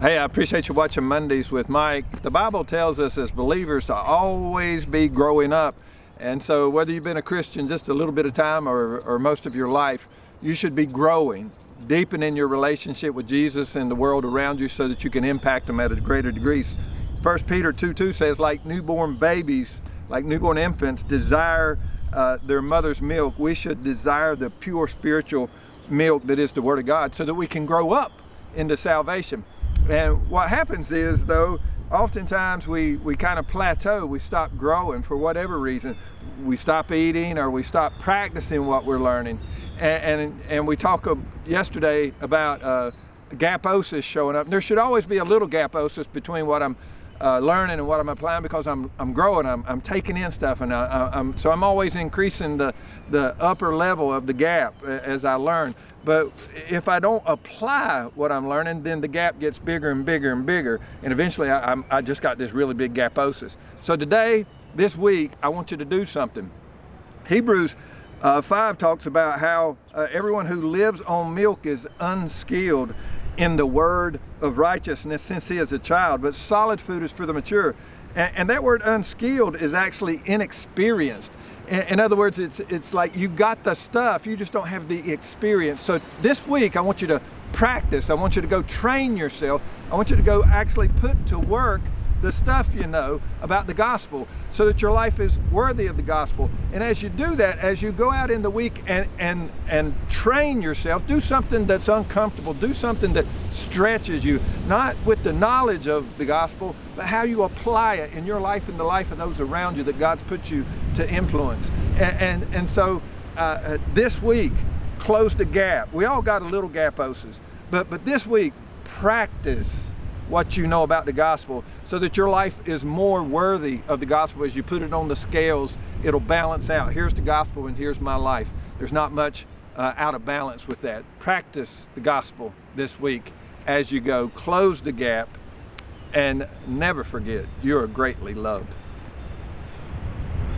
Hey, I appreciate you watching Mondays with Mike. The Bible tells us as believers to always be growing up. And so whether you've been a Christian just a little bit of time or most of your life, you should be growing, deepening your relationship with Jesus and the world around you so that you can impact them at a greater degree. 1 Peter 2:2 says, like newborn babies, like newborn infants, desire their mother's milk. We should desire the pure spiritual milk that is the Word of God so that we can grow up into salvation. And what happens is, though, oftentimes we kind of plateau, we stop growing for whatever reason. We stop eating or we stop practicing what we're learning. And we talked yesterday about Gaposis showing up. There should always be a little Gaposis between what I'm learning and what I'm applying, because I'm growing, I'm taking in stuff, and so I'm always increasing the upper level of the gap as I learn. But if I don't apply what I'm learning, then the gap gets bigger and bigger and bigger, and eventually I just got this really big Gaposis. So today, this week, I want you to do something. Hebrews 5 talks about how everyone who lives on milk is unskilled in the word of righteousness since he is a child, but solid food is for the mature. And that word unskilled is actually inexperienced. In other words, it's like you got the stuff, you just don't have the experience. So this week, I want you to practice. I want you to go train yourself. I want you to go actually put to work the stuff you know about the gospel so that your life is worthy of the gospel. And as you do that, as you go out in the week and train yourself, do something that's uncomfortable, do something that stretches you, not with the knowledge of the gospel, but how you apply it in your life and the life of those around you that God's put you to influence. And so this week, close the gap. We all got a little Gaposis, but this week, practice what you know about the gospel so that your life is more worthy of the gospel. As you put it on the scales, it'll balance out. Here's the gospel and here's my life. There's not much out of balance with that. Practice the gospel this week as you go. Close the gap and never forget, you are greatly loved.